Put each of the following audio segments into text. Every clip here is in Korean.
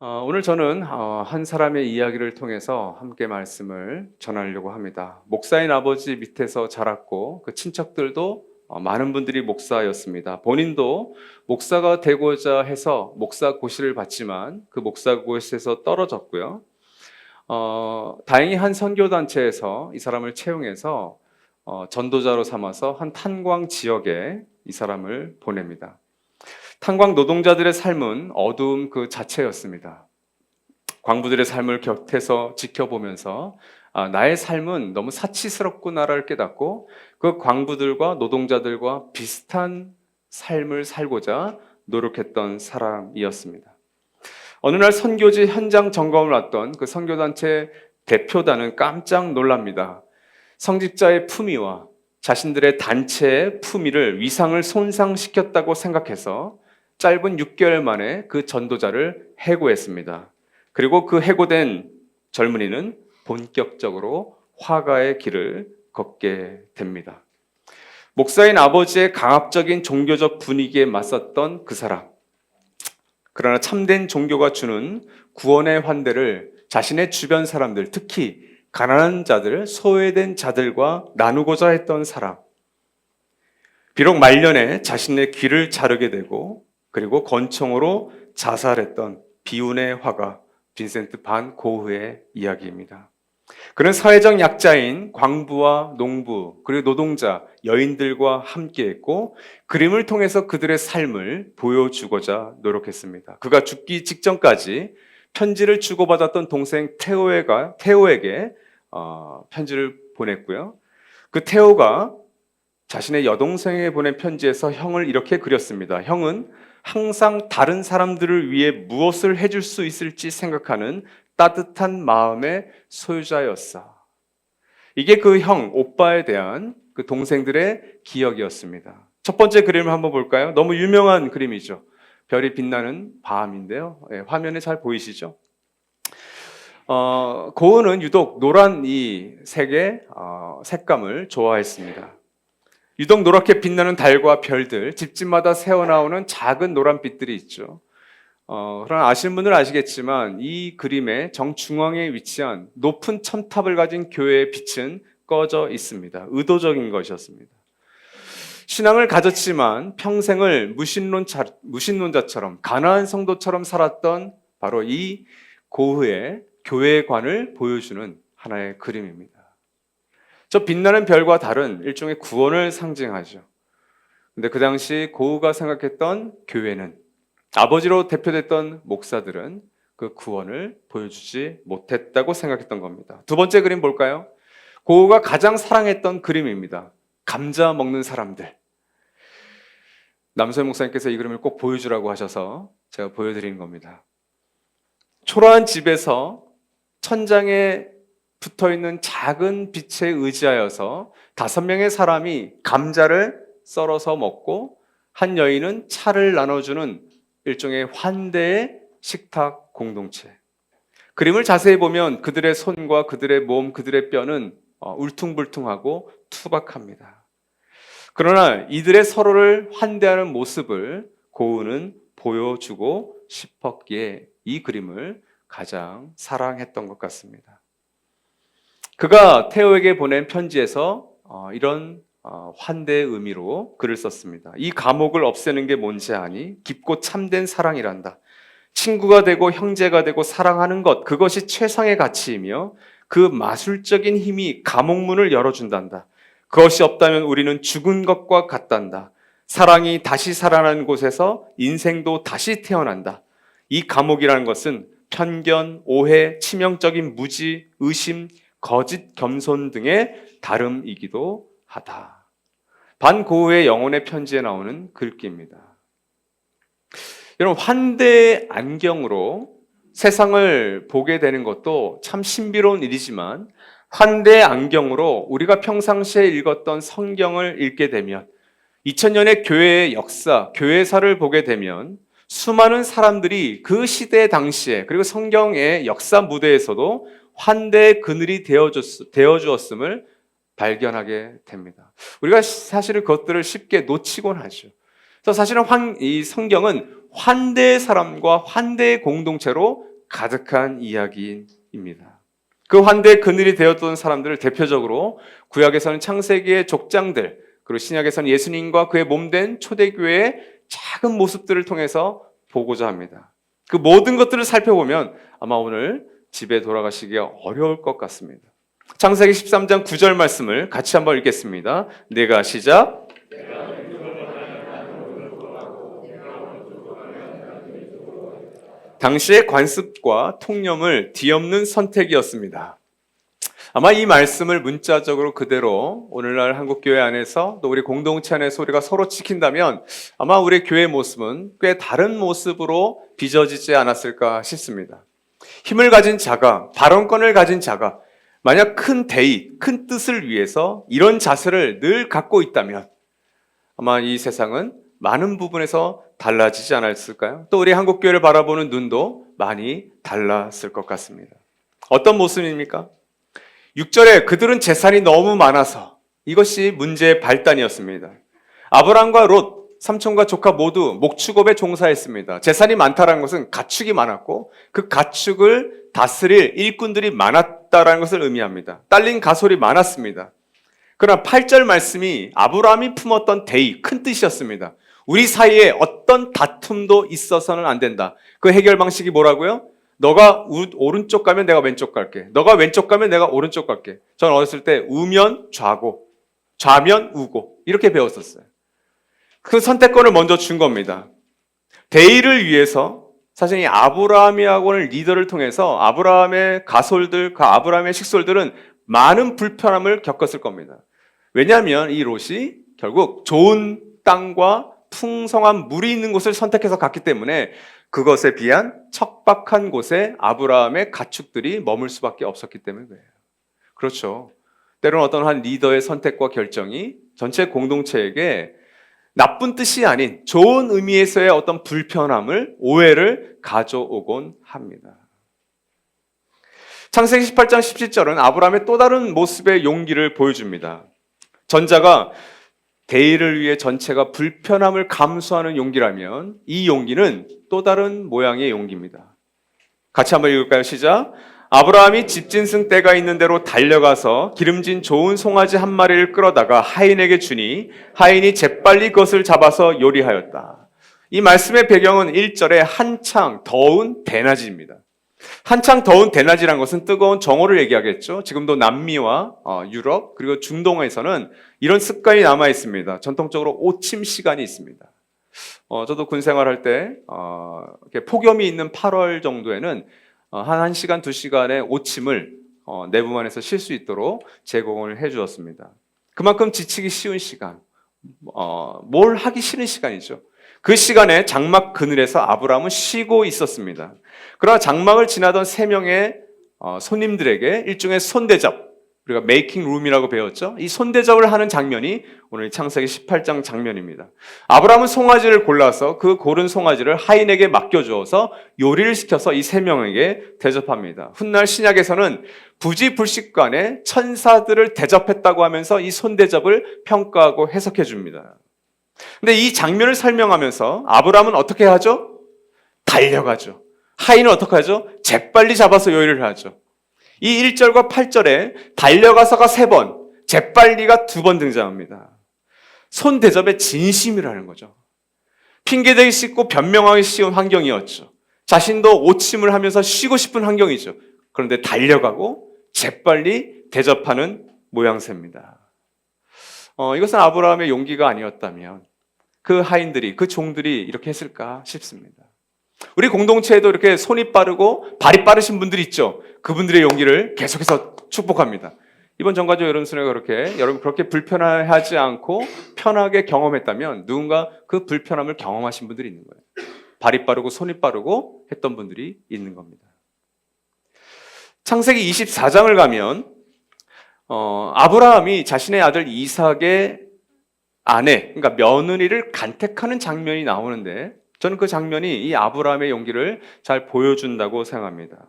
오늘 저는 한 사람의 이야기를 통해서 함께 말씀을 전하려고 합니다. 목사인 아버지 밑에서 자랐고 그 친척들도 많은 분들이 목사였습니다. 본인도 목사가 되고자 해서 목사 고시를 받지만 그 목사 고시에서 떨어졌고요. 다행히 한 선교단체에서 이 사람을 채용해서 전도자로 삼아서 한 탄광 지역에 이 사람을 보냅니다. 탄광 노동자들의 삶은 어두움 그 자체였습니다. 광부들의 삶을 곁에서 지켜보면서 나의 삶은 너무 사치스럽구나를 깨닫고 그 광부들과 노동자들과 비슷한 삶을 살고자 노력했던 사람이었습니다. 어느 날 선교지 현장 점검을 왔던 그 선교단체 대표단은 깜짝 놀랍니다. 성직자의 품위와 자신들의 단체의 품위를 위상을 손상시켰다고 생각해서 짧은 6개월 만에 그 전도자를 해고했습니다. 그리고 그 해고된 젊은이는 본격적으로 화가의 길을 걷게 됩니다. 목사인 아버지의 강압적인 종교적 분위기에 맞섰던 그 사람. 그러나 참된 종교가 주는 구원의 환대를 자신의 주변 사람들, 특히 가난한 자들, 소외된 자들과 나누고자 했던 사람. 비록 말년에 자신의 귀를 자르게 되고 그리고 권총으로 자살했던 비운의 화가 빈센트 반 고흐의 이야기입니다. 그는 사회적 약자인 광부와 농부 그리고 노동자, 여인들과 함께했고 그림을 통해서 그들의 삶을 보여주고자 노력했습니다. 그가 죽기 직전까지 편지를 주고받았던 동생 테오에게 편지를 보냈고요. 그 테오가 자신의 여동생에게 보낸 편지에서 형을 이렇게 그렸습니다. 형은 항상 다른 사람들을 위해 무엇을 해줄 수 있을지 생각하는 따뜻한 마음의 소유자였어. 이게 그 형, 오빠에 대한 그 동생들의 기억이었습니다. 첫 번째 그림을 한번 볼까요? 너무 유명한 그림이죠. 별이 빛나는 밤인데요. 화면에 잘 보이시죠? 고은은 유독 노란 이 색의 색감을 좋아했습니다. 유독 노랗게 빛나는 달과 별들, 집집마다 새어나오는 작은 노란빛들이 있죠. 그러나 아시는 분들은 아시겠지만 이 그림의 정중앙에 위치한 높은 첨탑을 가진 교회의 빛은 꺼져 있습니다. 의도적인 것이었습니다. 신앙을 가졌지만 평생을 무신론자처럼 가난한 성도처럼 살았던 바로 이 고흐의 교회관을 보여주는 하나의 그림입니다. 저 빛나는 별과 달은 일종의 구원을 상징하죠. 근데 그 당시 고흐가 생각했던 교회는 아버지로 대표됐던 목사들은 그 구원을 보여주지 못했다고 생각했던 겁니다. 두 번째 그림 볼까요? 고흐가 가장 사랑했던 그림입니다. 감자 먹는 사람들. 남소영 목사님께서 이 그림을 꼭 보여주라고 하셔서 제가 보여드리는 겁니다. 초라한 집에서 천장에 붙어있는 작은 빛에 의지하여서 5명의 사람이 감자를 썰어서 먹고 한 여인은 차를 나눠주는 일종의 환대의 식탁 공동체. 그림을 자세히 보면 그들의 손과 그들의 몸, 그들의 뼈는 울퉁불퉁하고 투박합니다. 그러나 이들의 서로를 환대하는 모습을 고흐는 보여주고 싶었기에 이 그림을 가장 사랑했던 것 같습니다. 그가 테오에게 보낸 편지에서 이런 환대의 의미로 글을 썼습니다. 이 감옥을 없애는 게 뭔지 아니? 깊고 참된 사랑이란다. 친구가 되고 형제가 되고 사랑하는 것, 그것이 최상의 가치이며 그 마술적인 힘이 감옥문을 열어준단다. 그것이 없다면 우리는 죽은 것과 같단다. 사랑이 다시 살아나는 곳에서 인생도 다시 태어난다. 이 감옥이라는 것은 편견, 오해, 치명적인 무지, 의심, 거짓 겸손 등의 다름이기도 하다. 반 고흐의 영혼의 편지에 나오는 글귀입니다. 여러분, 환대의 안경으로 세상을 보게 되는 것도 참 신비로운 일이지만 환대의 안경으로 우리가 평상시에 읽었던 성경을 읽게 되면 2000년의 교회의 역사, 교회사를 보게 되면 수많은 사람들이 그 시대 당시에 그리고 성경의 역사 무대에서도 환대의 그늘이 되어주었음을 발견하게 됩니다. 우리가 사실은 그것들을 쉽게 놓치곤 하죠. 그래서 사실은 이 성경은 환대의 사람과 환대의 공동체로 가득한 이야기입니다. 그 환대의 그늘이 되었던 사람들을 대표적으로 구약에서는 창세기의 족장들, 그리고 신약에서는 예수님과 그의 몸된 초대교회의 작은 모습들을 통해서 보고자 합니다. 그 모든 것들을 살펴보면 아마 오늘 집에 돌아가시기 어려울 것 같습니다. 창세기 13장 9절 말씀을 같이 한번 읽겠습니다. 내가 시작. 당시의 관습과 통념을 뒤엎는 선택이었습니다. 아마 이 말씀을 문자적으로 그대로 오늘날 한국교회 안에서 또 우리 공동체 안에서 우리가 서로 지킨다면 아마 우리 교회의 모습은 꽤 다른 모습으로 빚어지지 않았을까 싶습니다. 힘을 가진 자가, 발언권을 가진 자가 만약 큰 대의, 큰 뜻을 위해서 이런 자세를 늘 갖고 있다면 아마 이 세상은 많은 부분에서 달라지지 않았을까요? 또 우리 한국교회를 바라보는 눈도 많이 달랐을 것 같습니다. 어떤 모습입니까? 6절에 그들은 재산이 너무 많아서 이것이 문제의 발단이었습니다. 아브람과 롯, 삼촌과 조카 모두 목축업에 종사했습니다. 재산이 많다는 것은 가축이 많았고 그 가축을 다스릴 일꾼들이 많았다는 것을 의미합니다. 딸린 가솔이 많았습니다. 그러나 8절 말씀이 아브라함이 품었던 대의, 큰 뜻이었습니다. 우리 사이에 어떤 다툼도 있어서는 안 된다. 그 해결 방식이 뭐라고요? 너가 오른쪽 가면 내가 왼쪽 갈게. 너가 왼쪽 가면 내가 오른쪽 갈게. 저는 어렸을 때 우면 좌고, 좌면 우고 이렇게 배웠었어요. 그 선택권을 먼저 준 겁니다. 대의를 위해서 사실 이 아브라함이라고는 리더를 통해서 아브라함의 가솔들, 그 아브라함의 식솔들은 많은 불편함을 겪었을 겁니다. 왜냐하면 이 롯이 결국 좋은 땅과 풍성한 물이 있는 곳을 선택해서 갔기 때문에 그것에 비한 척박한 곳에 아브라함의 가축들이 머물 수밖에 없었기 때문에 그래요. 그렇죠. 때로는 어떤 한 리더의 선택과 결정이 전체 공동체에게 나쁜 뜻이 아닌 좋은 의미에서의 어떤 불편함을, 오해를 가져오곤 합니다. 창세기 18장 17절은 아브라함의 또 다른 모습의 용기를 보여줍니다. 전자가 대의를 위해 전체가 불편함을 감수하는 용기라면 이 용기는 또 다른 모양의 용기입니다. 같이 한번 읽을까요? 시작. 아브라함이 집짐승 떼가 있는 대로 달려가서 기름진 좋은 송아지 한 마리를 끌어다가 하인에게 주니 하인이 재빨리 그것을 잡아서 요리하였다. 이 말씀의 배경은 1절에 한창 더운 대낮입니다. 한창 더운 대낮이란 것은 뜨거운 정오를 얘기하겠죠. 지금도 남미와 유럽 그리고 중동에서는 이런 습관이 남아 있습니다. 전통적으로 오침 시간이 있습니다. 저도 군 생활할 때 이렇게 폭염이 있는 8월 정도에는 한 1시간, 2시간의 오침을 내부만에서 쉴 수 있도록 제공을 해주었습니다. 그만큼 지치기 쉬운 시간, 뭘 하기 싫은 시간이죠. 그 시간에 장막 그늘에서 아브라함은 쉬고 있었습니다. 그러나 장막을 지나던 3명의 손님들에게 일종의 손대접, 우리가 메이킹 룸이라고 배웠죠. 이 손대접을 하는 장면이 오늘 창세기 18장 장면입니다. 아브라함은 송아지를 골라서 그 고른 송아지를 하인에게 맡겨주어서 요리를 시켜서 이 3명에게 대접합니다. 훗날 신약에서는 부지불식간에 천사들을 대접했다고 하면서 이 손대접을 평가하고 해석해 줍니다. 근데 이 장면을 설명하면서 아브라함은 어떻게 하죠? 달려가죠. 하인은 어떻게 하죠? 재빨리 잡아서 요리를 하죠. 이 1절과 8절에 달려가서가 3번, 재빨리가 2번 등장합니다. 손대접의 진심이라는 거죠. 핑계대기 쉽고 변명하기 쉬운 환경이었죠. 자신도 오침을 하면서 쉬고 싶은 환경이죠. 그런데 달려가고 재빨리 대접하는 모양새입니다. 이것은 아브라함의 용기가 아니었다면 그 하인들이, 그 종들이 이렇게 했을까 싶습니다. 우리 공동체에도 이렇게 손이 빠르고 발이 빠르신 분들이 있죠. 그분들의 용기를 계속해서 축복합니다. 이번 전가족 여름수련회가 여러분 그렇게 불편하지 않고 편하게 경험했다면 누군가 그 불편함을 경험하신 분들이 있는 거예요. 발이 빠르고 손이 빠르고 했던 분들이 있는 겁니다. 창세기 24장을 가면 아브라함이 자신의 아들 이삭의 아내, 그러니까 며느리를 간택하는 장면이 나오는데 저는 그 장면이 이 아브라함의 용기를 잘 보여준다고 생각합니다.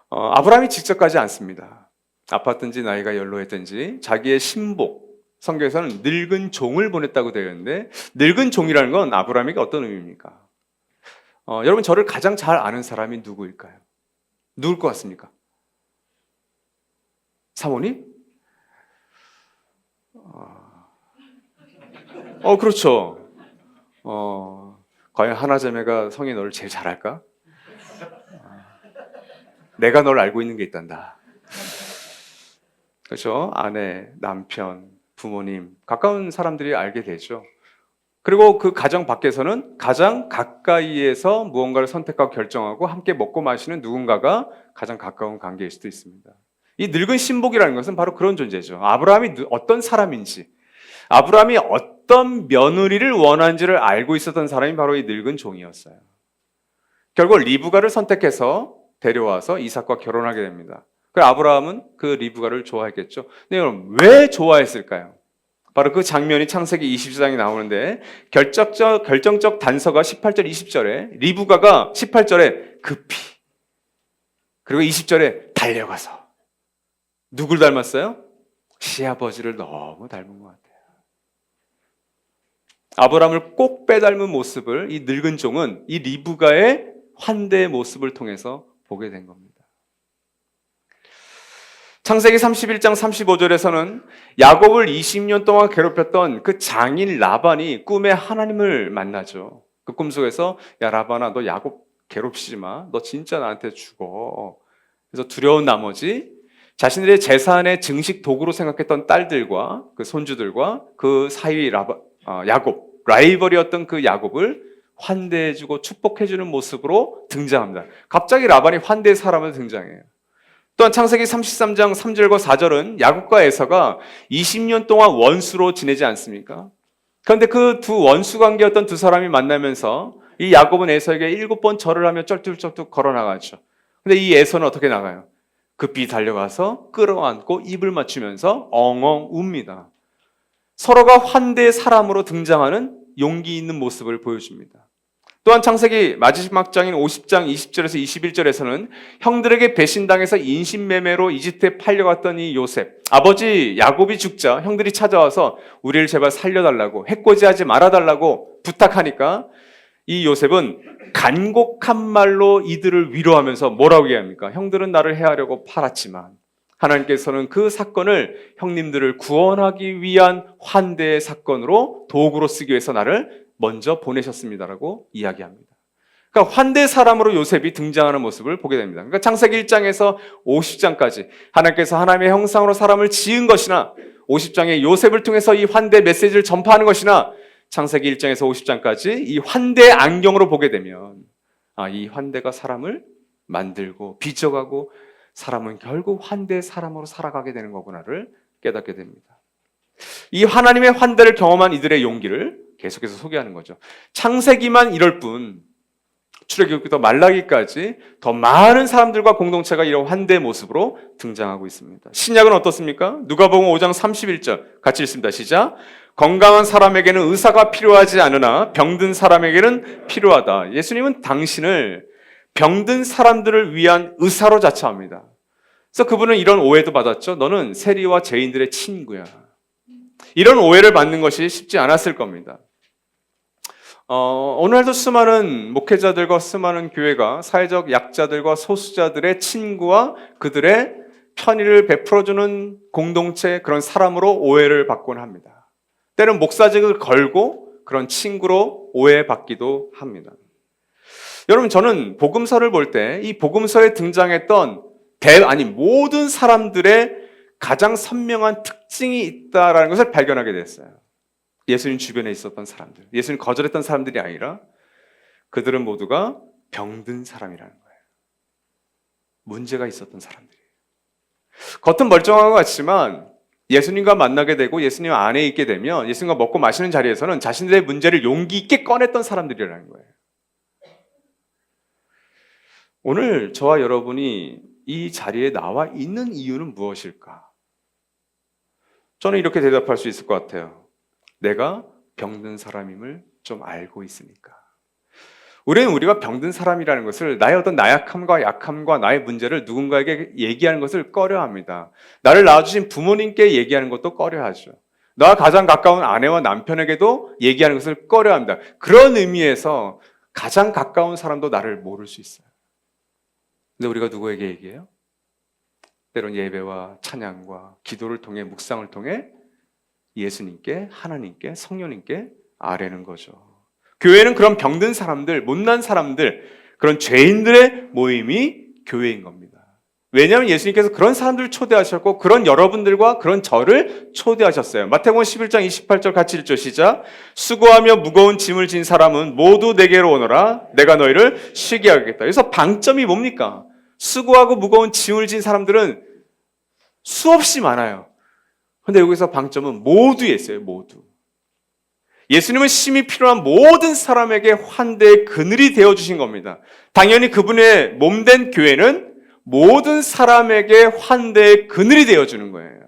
아브라함이 직접 가지 않습니다. 아팠든지 나이가 연로했든지 자기의 신복, 성경에서는 늙은 종을 보냈다고 되어 있는데 늙은 종이라는 건 아브라함에게 어떤 의미입니까? 여러분 저를 가장 잘 아는 사람이 누구일까요? 누굴 것 같습니까? 사모님? 그렇죠. 과연 하나자매가 성이 너를 제일 잘 알까? 내가 널 알고 있는 게 있단다. 그렇죠? 아내, 남편, 부모님, 가까운 사람들이 알게 되죠. 그리고 그 가정 밖에서는 가장 가까이에서 무언가를 선택하고 결정하고 함께 먹고 마시는 누군가가 가장 가까운 관계일 수도 있습니다. 이 늙은 신복이라는 것은 바로 그런 존재죠. 아브라함이 어떤 사람인지, 아브라함이 어떤 며느리를 원하는지를 알고 있었던 사람이 바로 이 늙은 종이었어요. 결국 리브가를 선택해서 데려와서 이삭과 결혼하게 됩니다. 그 아브라함은 그 리브가를 좋아했겠죠. 근데 여러분 왜 좋아했을까요? 바로 그 장면이 창세기 20장에 나오는데 결정적 단서가 18절 20절에 리브가가 18절에 급히 그리고 20절에 달려가서 누굴 닮았어요? 시아버지를 너무 닮은 것 같아요. 아브라함을 꼭 빼닮은 모습을 이 늙은 종은 이 리브가의 환대의 모습을 통해서 보게 된 겁니다. 창세기 31장 35절에서는 야곱을 20년 동안 괴롭혔던 그 장인 라반이 꿈에 하나님을 만나죠. 그 꿈속에서 야 라반아 너 야곱 괴롭히지 마. 너 진짜 나한테 죽어. 그래서 두려운 나머지 자신들의 재산의 증식 도구로 생각했던 딸들과 그 손주들과 그 사이 야곱 라이벌이었던 그 야곱을 환대해주고 축복해주는 모습으로 등장합니다. 갑자기 라반이 환대의 사람으로 등장해요. 또한 창세기 33장 3절과 4절은 야곱과 에서가 20년 동안 원수로 지내지 않습니까? 그런데 그 두 원수 관계였던 두 사람이 만나면서 이 야곱은 에서에게 7번 절을 하며 쩔뚝쩔뚝 걸어나가죠. 근데 이 에서는 어떻게 나가요? 급히 달려가서 끌어안고 입을 맞추면서 엉엉 웁니다. 서로가 환대의 사람으로 등장하는 용기 있는 모습을 보여줍니다. 또한 창세기 마지막 장인 50장 20절에서 21절에서는 형들에게 배신당해서 인신매매로 이집트에 팔려갔던 이 요셉, 아버지 야곱이 죽자 형들이 찾아와서 우리를 제발 살려달라고 해코지하지 말아달라고 부탁하니까 이 요셉은 간곡한 말로 이들을 위로하면서 뭐라고 얘기합니까? 형들은 나를 해하려고 팔았지만 하나님께서는 그 사건을 형님들을 구원하기 위한 환대의 사건으로 도구로 쓰기 위해서 나를 먼저 보내셨습니다라고 이야기합니다. 그러니까 환대 사람으로 요셉이 등장하는 모습을 보게 됩니다. 그러니까 창세기 1장에서 50장까지 하나님께서 하나님의 형상으로 사람을 지은 것이나 50장의 요셉을 통해서 이 환대 메시지를 전파하는 것이나 창세기 1장에서 50장까지 이 환대의 안경으로 보게 되면 이 환대가 사람을 만들고 빚어가고 사람은 결국 환대의 사람으로 살아가게 되는 거구나를 깨닫게 됩니다. 이 하나님의 환대를 경험한 이들의 용기를 계속해서 소개하는 거죠. 창세기만 이럴 뿐 출애굽부터 말라기까지 더 많은 사람들과 공동체가 이런 환대의 모습으로 등장하고 있습니다. 신약은 어떻습니까? 누가복음 5장 31절 같이 읽습니다. 시작. 건강한 사람에게는 의사가 필요하지 않으나 병든 사람에게는 필요하다. 예수님은 당신을 병든 사람들을 위한 의사로 자처합니다. 그래서 그분은 이런 오해도 받았죠. 너는 세리와 죄인들의 친구야. 이런 오해를 받는 것이 쉽지 않았을 겁니다. 오늘도 수많은 목회자들과 수많은 교회가 사회적 약자들과 소수자들의 친구와 그들의 편의를 베풀어주는 공동체 그런 사람으로 오해를 받곤 합니다. 때론 목사직을 걸고 그런 친구로 오해받기도 합니다. 여러분 저는 복음서를 볼 때 이 복음서에 등장했던 모든 사람들의 가장 선명한 특징이 있다라는 것을 발견하게 됐어요. 예수님 주변에 있었던 사람들, 예수님 거절했던 사람들이 아니라 그들은 모두가 병든 사람이라는 거예요. 문제가 있었던 사람들이에요. 겉은 멀쩡한 것 같지만 예수님과 만나게 되고 예수님 안에 있게 되면 예수님과 먹고 마시는 자리에서는 자신들의 문제를 용기 있게 꺼냈던 사람들이라는 거예요. 오늘 저와 여러분이 이 자리에 나와 있는 이유는 무엇일까? 저는 이렇게 대답할 수 있을 것 같아요. 내가 병든 사람임을 좀 알고 있으니까. 우리가 병든 사람이라는 것을 나의 어떤 나약함과 약함과 나의 문제를 누군가에게 얘기하는 것을 꺼려합니다. 나를 낳아주신 부모님께 얘기하는 것도 꺼려하죠. 나와 가장 가까운 아내와 남편에게도 얘기하는 것을 꺼려합니다. 그런 의미에서 가장 가까운 사람도 나를 모를 수 있어요. 근데 우리가 누구에게 얘기해요? 때론 예배와 찬양과 기도를 통해, 묵상을 통해 예수님께, 하나님께, 성령님께 아뢰는 거죠. 교회는 그런 병든 사람들, 못난 사람들, 그런 죄인들의 모임이 교회인 겁니다. 왜냐하면 예수님께서 그런 사람들을 초대하셨고 그런 여러분들과 그런 저를 초대하셨어요. 마태복음 11장 28절 같이 읽죠. 시작. 수고하며 무거운 짐을 진 사람은 모두 내게로 오너라. 내가 너희를 쉬게 하겠다. 그래서 방점이 뭡니까? 수고하고 무거운 짐을 진 사람들은 수없이 많아요. 그런데 여기서 방점은 모두에 있어요. 모두. 예수님은 심히 필요한 모든 사람에게 환대의 그늘이 되어주신 겁니다. 당연히 그분의 몸된 교회는 모든 사람에게 환대의 그늘이 되어주는 거예요.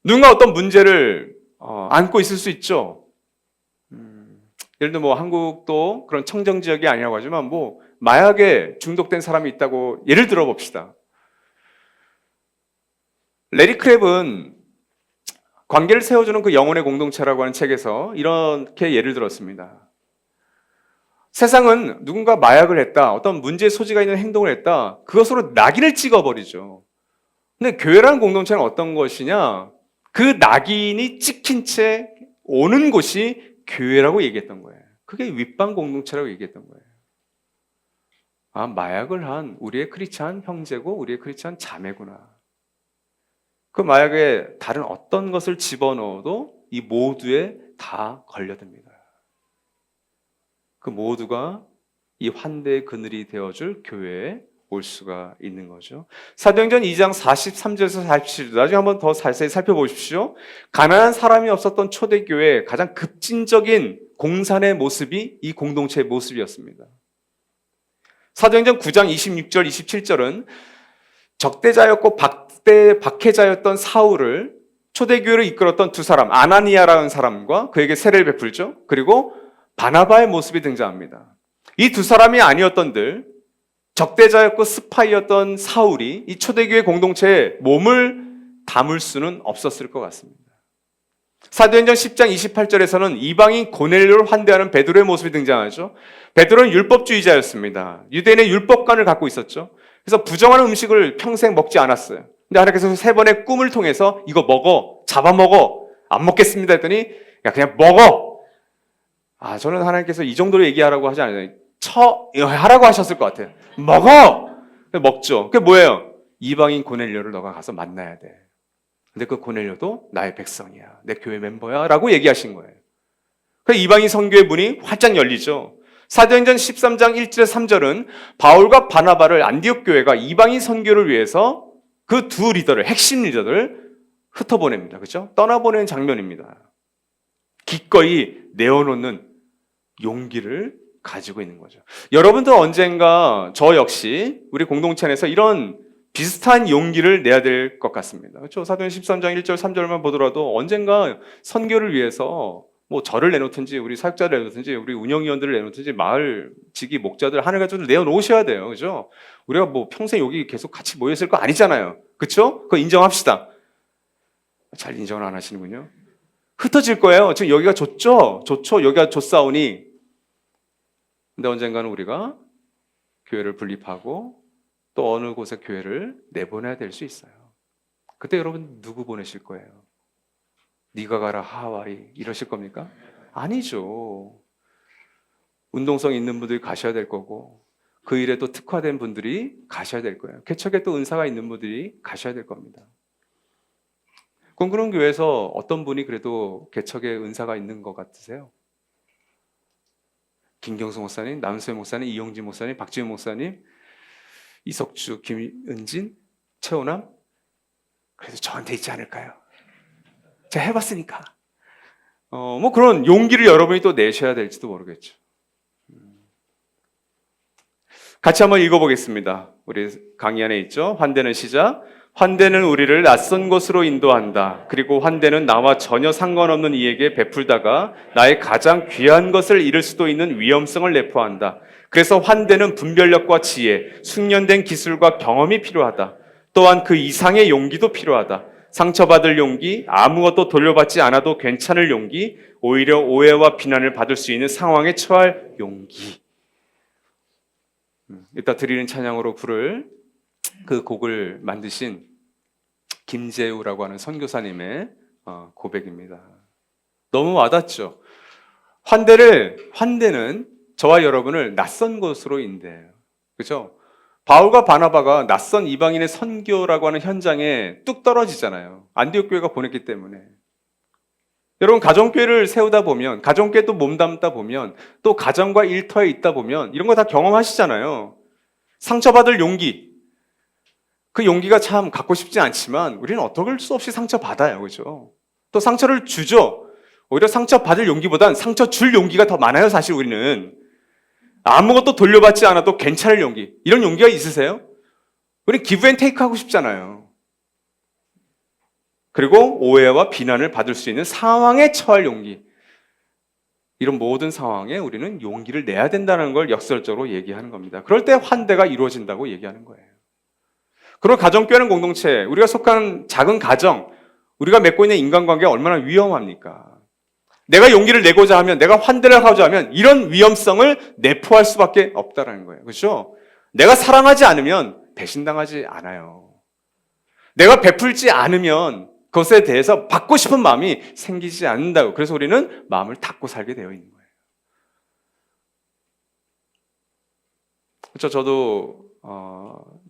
누군가 어떤 문제를 안고 있을 수 있죠. 예를 들어 한국도 그런 청정 지역이 아니라고 하지만 마약에 중독된 사람이 있다고 예를 들어 봅시다. 레리 크랩은 관계를 세워주는 그 영혼의 공동체라고 하는 책에서 이렇게 예를 들었습니다. 세상은 누군가 마약을 했다, 어떤 문제의 소지가 있는 행동을 했다, 그것으로 낙인을 찍어버리죠. 근데 교회라는 공동체는 어떤 것이냐? 그 낙인이 찍힌 채 오는 곳이 교회라고 얘기했던 거예요. 그게 윗방 공동체라고 얘기했던 거예요. 아, 마약을 한 우리의 크리스찬 형제고 우리의 크리스찬 자매구나. 그 마약에 다른 어떤 것을 집어넣어도 이 모두에 다 걸려듭니다. 그 모두가 이 환대의 그늘이 되어줄 교회에 올 수가 있는 거죠. 사도행전 2장 43절에서 47절 나중에 한번 더 자세히 살펴보십시오. 가난한 사람이 없었던 초대교회의 가장 급진적인 공산의 모습이 이 공동체의 모습이었습니다. 사도행전 9장 26절 27절은 적대자였고 박해자였던 사울을 초대교회를 이끌었던 두 사람, 아나니아라는 사람과 그에게 세례를 베풀죠. 그리고 바나바의 모습이 등장합니다. 이 두 사람이 아니었던들, 적대자였고 스파이였던 사울이 이 초대교회 공동체에 몸을 담을 수는 없었을 것 같습니다. 사도행전 10장 28절에서는 이방인 고넬료를 환대하는 베드로의 모습이 등장하죠. 베드로는 율법주의자였습니다. 유대인의 율법관을 갖고 있었죠. 그래서 부정한 음식을 평생 먹지 않았어요. 근데 하나님께서 세 번의 꿈을 통해서 이거 먹어, 잡아먹어, 안 먹겠습니다 했더니 야 그냥 먹어. 저는 하나님께서 이 정도로 얘기하라고 하지 않아요. 하라고 하셨을 것 같아요. 먹어! 먹죠. 그게 뭐예요? 이방인 고넬료를 너가 가서 만나야 돼. 근데 그 고넬료도 나의 백성이야. 내 교회 멤버야. 라고 얘기하신 거예요. 그래서 이방인 선교의 문이 활짝 열리죠. 사도행전 13장 1절에서 3절은 바울과 바나바를 안디옥 교회가 이방인 선교를 위해서 그 두 리더를, 핵심 리더를 흩어보냅니다. 그렇죠? 떠나보내는 장면입니다. 기꺼이 내어놓는 용기를 가지고 있는 거죠. 여러분도 언젠가 저 역시 우리 공동체 안에서 이런 비슷한 용기를 내야 될 것 같습니다. 그렇죠? 사도행전 13장 1절 3절만 보더라도 언젠가 선교를 위해서 저를 내놓든지 우리 사역자를 내놓든지 우리 운영위원들을 내놓든지 마을 지기 목자들 하늘 가족들 내어놓으셔야 돼요. 그렇죠? 우리가 평생 여기 계속 같이 모여 있을 거 아니잖아요. 그렇죠? 그거 인정합시다. 잘 인정을 안 하시는군요. 흩어질 거예요. 지금 여기가 좋죠? 좋죠? 여기가 좋사오니. 근데 언젠가는 우리가 교회를 분립하고 또 어느 곳에 교회를 내보내야 될 수 있어요. 그때 여러분 누구 보내실 거예요? 네가 가라 하와이 이러실 겁니까? 아니죠. 운동성 있는 분들이 가셔야 될 거고 그 일에 또 특화된 분들이 가셔야 될 거예요. 개척에 또 은사가 있는 분들이 가셔야 될 겁니다. 꿈꾸는 교회에서 어떤 분이 그래도 개척에 은사가 있는 것 같으세요? 김경수 목사님, 남수혜 목사님, 이용진 목사님, 박지훈 목사님, 이석주, 김은진, 최호남? 그래도 저한테 있지 않을까요? 제가 해봤으니까. 그런 용기를 여러분이 또 내셔야 될지도 모르겠죠. 같이 한번 읽어보겠습니다. 우리 강의 안에 있죠. 환대는 시작. 환대는 우리를 낯선 곳으로 인도한다. 그리고 환대는 나와 전혀 상관없는 이에게 베풀다가 나의 가장 귀한 것을 잃을 수도 있는 위험성을 내포한다. 그래서 환대는 분별력과 지혜, 숙련된 기술과 경험이 필요하다. 또한 그 이상의 용기도 필요하다. 상처받을 용기, 아무것도 돌려받지 않아도 괜찮을 용기, 오히려 오해와 비난을 받을 수 있는 상황에 처할 용기. 이따 드리는 찬양으로 부를 그 곡을 만드신 김재우라고 하는 선교사님의 고백입니다. 너무 와닿죠. 환대는 저와 여러분을 낯선 곳으로 인도해요. 그렇죠? 바울과 바나바가 낯선 이방인의 선교라고 하는 현장에 뚝 떨어지잖아요. 안디옥 교회가 보냈기 때문에. 여러분, 가정교회를 세우다 보면, 가정교회 또 몸담다 보면, 또 가정과 일터에 있다 보면 이런 거 다 경험하시잖아요. 상처받을 용기. 그 용기가 참 갖고 싶지 않지만 우리는 어떨 수 없이 상처받아요. 그죠? 또 상처를 주죠. 오히려 상처받을 용기보단 상처 줄 용기가 더 많아요. 사실 우리는. 아무것도 돌려받지 않아도 괜찮을 용기. 이런 용기가 있으세요? 우리는 기브 앤 테이크 하고 싶잖아요. 그리고 오해와 비난을 받을 수 있는 상황에 처할 용기. 이런 모든 상황에 우리는 용기를 내야 된다는 걸 역설적으로 얘기하는 겁니다. 그럴 때 환대가 이루어진다고 얘기하는 거예요. 그리고 가정교회는 공동체, 우리가 속한 작은 가정, 우리가 맺고 있는 인간관계가 얼마나 위험합니까? 내가 용기를 내고자 하면, 내가 환대를 하고자 하면 이런 위험성을 내포할 수밖에 없다는 거예요. 그렇죠? 내가 사랑하지 않으면 배신당하지 않아요. 내가 베풀지 않으면 그것에 대해서 받고 싶은 마음이 생기지 않는다고. 그래서 우리는 마음을 닫고 살게 되어 있는 거예요. 그렇죠? 저도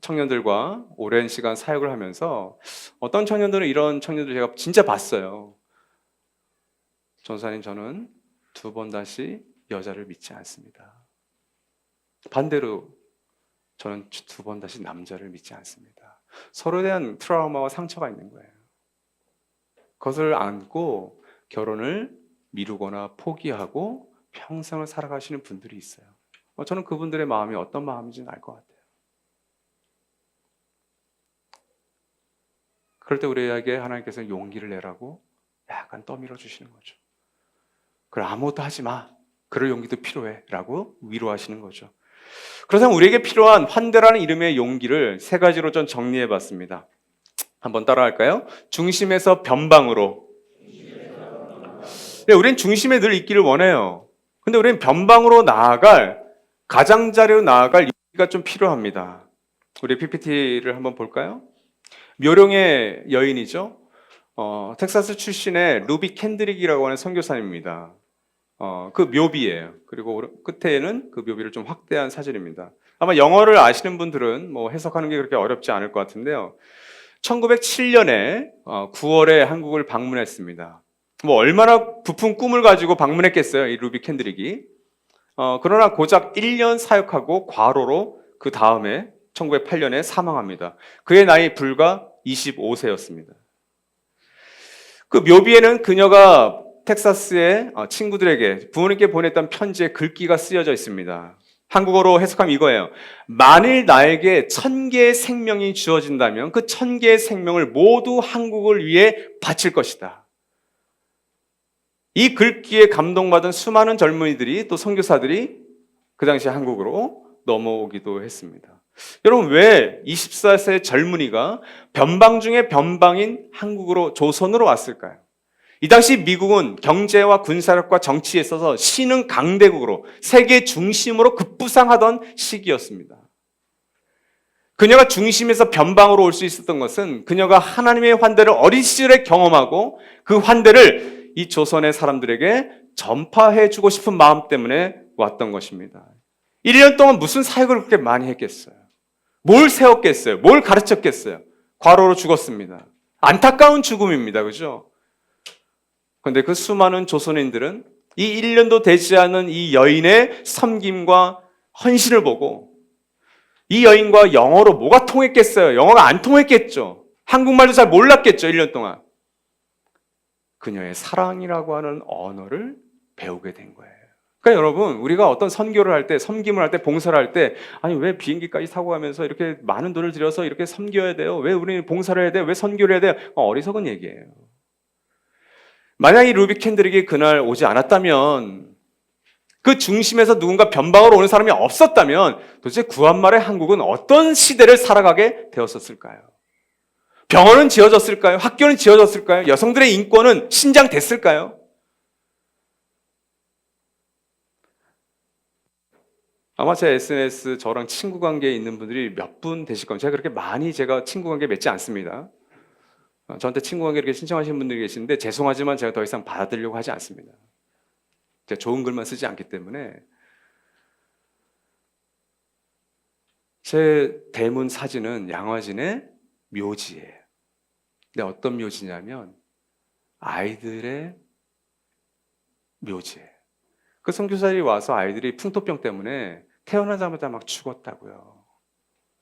청년들과 오랜 시간 사역을 하면서 어떤 청년들은 이런 청년들 제가 진짜 봤어요. 전사님, 저는 2번 다시 여자를 믿지 않습니다. 반대로 저는 2번 다시 남자를 믿지 않습니다. 서로에 대한 트라우마와 상처가 있는 거예요. 그것을 안고 결혼을 미루거나 포기하고 평생을 살아가시는 분들이 있어요. 저는 그분들의 마음이 어떤 마음인지는 알 것 같아요. 그럴 때 우리에게 하나님께서 용기를 내라고 약간 떠밀어 주시는 거죠. 그래, 아무것도 하지 마. 그럴 용기도 필요해. 라고 위로하시는 거죠. 그래서 우리에게 필요한 환대라는 이름의 용기를 3가지로 좀 정리해 봤습니다. 한번 따라 할까요? 중심에서 변방으로. 네, 우린 중심에 늘 있기를 원해요. 근데 우리는 변방으로 나아갈, 가장자리로 나아갈 용기가 좀 필요합니다. 우리 PPT를 한번 볼까요? 묘령의 여인이죠. 텍사스 출신의 루비 캔드릭이라고 하는 선교사님입니다. 그 묘비예요. 그리고 끝에는 그 묘비를 좀 확대한 사진입니다. 아마 영어를 아시는 분들은 뭐 해석하는 게 그렇게 어렵지 않을 것 같은데요. 1907년에 9월에 한국을 방문했습니다. 뭐 얼마나 부푼 꿈을 가지고 방문했겠어요, 이 루비 캔드릭이. 그러나 고작 1년 사역하고 과로로 그 다음에 1908년에 사망합니다. 그의 나이 불과 25세였습니다. 그 묘비에는 그녀가 텍사스의 친구들에게 부모님께 보냈던 편지에 글귀가 쓰여져 있습니다. 한국어로 해석하면 이거예요. 만일 나에게 1000개의 생명이 주어진다면 그 1000개의 생명을 모두 한국을 위해 바칠 것이다. 이 글귀에 감동받은 수많은 젊은이들이 또 선교사들이 그 당시 한국으로 넘어오기도 했습니다. 여러분, 왜 24세 젊은이가 변방 중에 변방인 한국으로, 조선으로 왔을까요? 이 당시 미국은 경제와 군사력과 정치에 있어서 신흥 강대국으로 세계 중심으로 급부상하던 시기였습니다. 그녀가 중심에서 변방으로 올 수 있었던 것은 그녀가 하나님의 환대를 어린 시절에 경험하고 그 환대를 이 조선의 사람들에게 전파해주고 싶은 마음 때문에 왔던 것입니다. 1년 동안 무슨 사역을 그렇게 많이 했겠어요? 뭘 세웠겠어요? 뭘 가르쳤겠어요? 과로로 죽었습니다. 안타까운 죽음입니다. 그죠? 그런데 그 수많은 조선인들은 이 1년도 되지 않은 이 여인의 섬김과 헌신을 보고 이 여인과 영어로 뭐가 통했겠어요? 영어가 안 통했겠죠. 한국말도 잘 몰랐겠죠. 1년 동안. 그녀의 사랑이라고 하는 언어를 배우게 된 거예요. 그러니까 여러분, 우리가 어떤 선교를 할 때, 섬김을 할 때, 봉사를 할 때, 아니 왜 비행기까지 타고 가면서 이렇게 많은 돈을 들여서 이렇게 섬겨야 돼요? 왜 우리는 봉사를 해야 돼요? 왜 선교를 해야 돼요? 어리석은 얘기예요. 만약 이 루비 캔드릭이 그날 오지 않았다면, 그 중심에서 누군가 변방으로 오는 사람이 없었다면 도대체 구한말의 한국은 어떤 시대를 살아가게 되었었을까요? 병원은 지어졌을까요? 학교는 지어졌을까요? 여성들의 인권은 신장됐을까요? 아마 제 SNS 저랑 친구 관계에 있는 분들이 몇 분 되실 겁니다. 제가 그렇게 많이 친구 관계 맺지 않습니다. 저한테 친구 관계 이렇게 신청하시는 분들이 계시는데 죄송하지만 제가 더 이상 받아들이려고 하지 않습니다. 제가 좋은 글만 쓰지 않기 때문에. 제 대문 사진은 양화진의 묘지예요. 근데 어떤 묘지냐면 아이들의 묘지예요. 그 선교사들이 와서 아이들이 풍토병 때문에 태어나자마자 막 죽었다고요.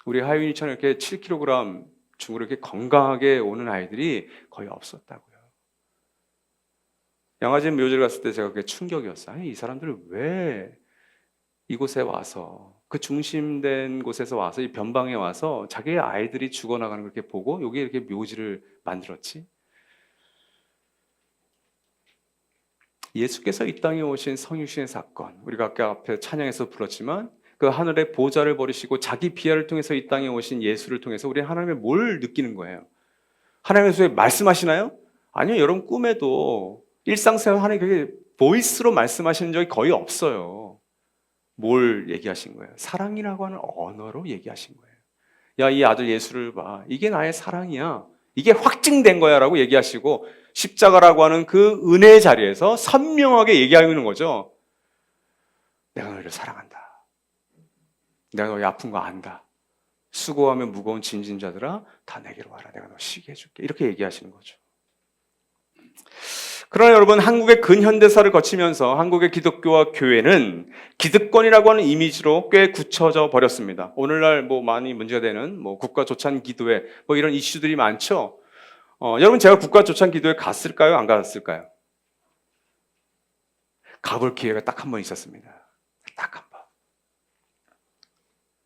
우리 하윤이처럼 이렇게 7kg 중으로 이렇게 건강하게 오는 아이들이 거의 없었다고요. 양화진 묘지를 갔을 때 제가 그게 충격이었어요. 아니, 이 사람들은 왜 이곳에 와서 그 중심된 곳에서 와서 이 변방에 와서 자기의 아이들이 죽어나가는 걸 이렇게 보고 여기 이렇게 묘지를 만들었지? 예수께서 이 땅에 오신 성육신의 사건, 우리가 아까 앞에 찬양에서 불렀지만 그 하늘의 보좌를 버리시고 자기 비하를 통해서 이 땅에 오신 예수를 통해서 우리 하나님의 뭘 느끼는 거예요? 하나님께서 말씀하시나요? 아니요, 여러분 꿈에도 일상생활 하나님 그게 보이스로 말씀하시는 적이 거의 없어요. 뭘 얘기하신 거예요? 사랑이라고 하는 언어로 얘기하신 거예요. 야, 이 아들 예수를 봐. 이게 나의 사랑이야. 이게 확증된 거야 라고 얘기하시고 십자가라고 하는 그 은혜의 자리에서 선명하게 얘기하는 거죠. 내가 너희를 사랑한다. 내가 너희 아픈 거 안다. 수고하며 무거운 짐진 자들아 다 내게로 와라. 내가 너 쉬게 해줄게. 이렇게 얘기하시는 거죠. 그러나 여러분, 한국의 근현대사를 거치면서 한국의 기독교와 교회는 기득권이라고 하는 이미지로 꽤 굳혀져 버렸습니다. 오늘날 많이 문제가 되는 국가 조찬 기도회 이런 이슈들이 많죠. 여러분, 제가 국가 조찬 기도회 갔을까요? 안 갔을까요? 가볼 기회가 딱 한 번 있었습니다. 딱 한 번.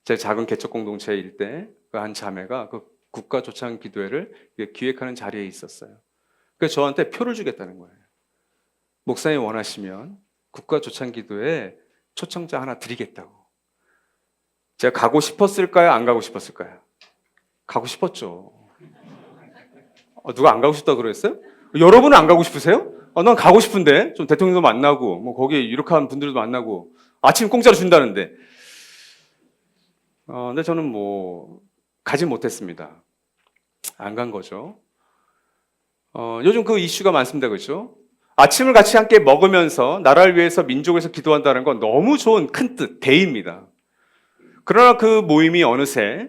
제 작은 개척 공동체일 때 그 한 자매가 그 국가 조찬 기도회를 기획하는 자리에 있었어요. 그래서 저한테 표를 주겠다는 거예요. 목사님 원하시면 국가 조찬 기도회에 초청자 하나 드리겠다고. 제가 가고 싶었을까요? 안 가고 싶었을까요? 가고 싶었죠. 누가 안 가고 싶다고 그랬어요? 여러분은 안 가고 싶으세요? 난 가고 싶은데 좀 대통령도 만나고 거기에 유력한 분들도 만나고 아침 공짜로 준다는데. 근데 저는 가지 못했습니다. 안 간 거죠. 요즘 그 이슈가 많습니다. 그렇죠? 아침을 같이 함께 먹으면서 나라를 위해서 민족을 위해서 기도한다는 건 너무 좋은 큰 뜻, 대의입니다. 그러나 그 모임이 어느새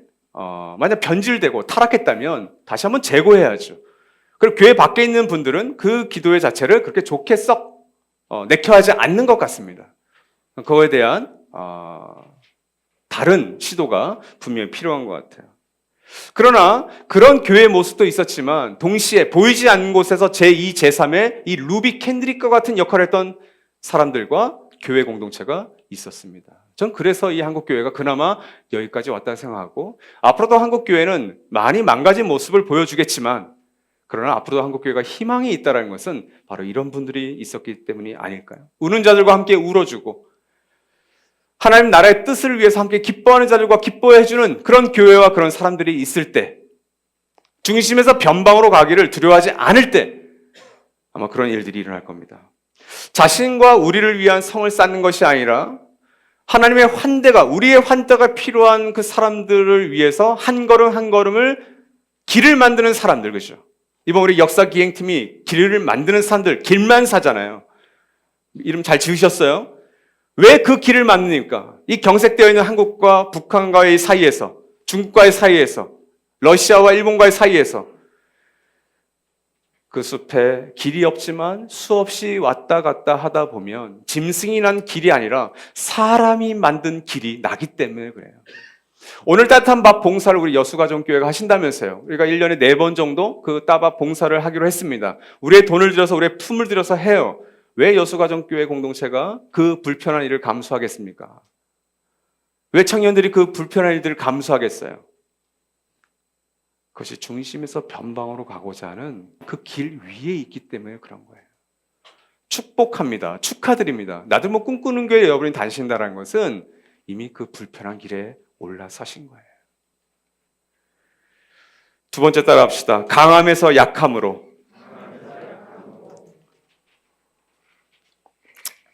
만약 변질되고 타락했다면 다시 한번 재고해야죠. 그리고 교회 밖에 있는 분들은 그 기도회 자체를 그렇게 좋게 썩 내켜하지 않는 것 같습니다. 그거에 대한 다른 시도가 분명히 필요한 것 같아요. 그러나 그런 교회의 모습도 있었지만 동시에 보이지 않는 곳에서 제2, 제3의 이 루비 캔드릭과 같은 역할을 했던 사람들과 교회 공동체가 있었습니다. 전 그래서 이 한국교회가 그나마 여기까지 왔다 생각하고 앞으로도 한국교회는 많이 망가진 모습을 보여주겠지만 그러나 앞으로도 한국교회가 희망이 있다는 것은 바로 이런 분들이 있었기 때문이 아닐까요? 우는 자들과 함께 울어주고 하나님 나라의 뜻을 위해서 함께 기뻐하는 자들과 기뻐해주는 그런 교회와 그런 사람들이 있을 때, 중심에서 변방으로 가기를 두려워하지 않을 때 아마 그런 일들이 일어날 겁니다. 자신과 우리를 위한 성을 쌓는 것이 아니라 하나님의 환대가, 우리의 환대가 필요한 그 사람들을 위해서 한 걸음 한 걸음을 길을 만드는 사람들, 그죠? 이번 우리 역사 기행팀이 길을 만드는 사람들, 길만사잖아요. 이름 잘 지으셨어요? 왜 그 길을 만듭니까? 이 경색되어 있는 한국과 북한과의 사이에서, 중국과의 사이에서, 러시아와 일본과의 사이에서 그 숲에 길이 없지만 수없이 왔다 갔다 하다 보면 짐승이 난 길이 아니라 사람이 만든 길이 나기 때문에 그래요. 오늘 따뜻한 밥 봉사를 우리 여수가정교회가 하신다면서요. 우리가 1년에 4번 정도 그 따밥 봉사를 하기로 했습니다. 우리의 돈을 들여서, 우리의 품을 들여서 해요. 왜 여수가정교회 공동체가 그 불편한 일을 감수하겠습니까? 왜 청년들이 그 불편한 일들을 감수하겠어요? 그것이 중심에서 변방으로 가고자 하는 그 길 위에 있기 때문에 그런 거예요. 축복합니다. 축하드립니다. 나도 꿈꾸는 교회 여러분이 다니신다는 것은 이미 그 불편한 길에 올라서신 거예요. 두 번째 따라 합시다. 강함에서 약함으로.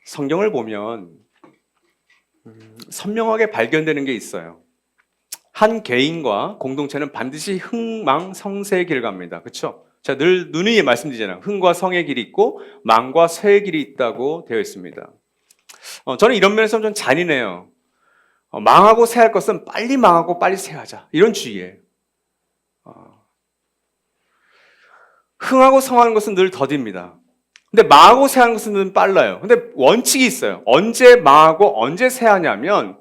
성경을 보면 선명하게 발견되는 게 있어요. 한 개인과 공동체는 반드시 흥망성쇠의 길을 갑니다. 그렇죠? 자, 늘 누누이 말씀드리잖아요. 흥과 성의 길이 있고 망과 쇠의 길이 있다고 되어 있습니다. 저는 이런 면에서 좀 잔인해요. 망하고 쇠할 것은 빨리 망하고 빨리 쇠하자. 이런 주의예요. 흥하고 성하는 것은 늘 더딥니다. 근데 망하고 쇠하는 것은 늘 빨라요. 근데 원칙이 있어요. 언제 망하고 언제 쇠하냐면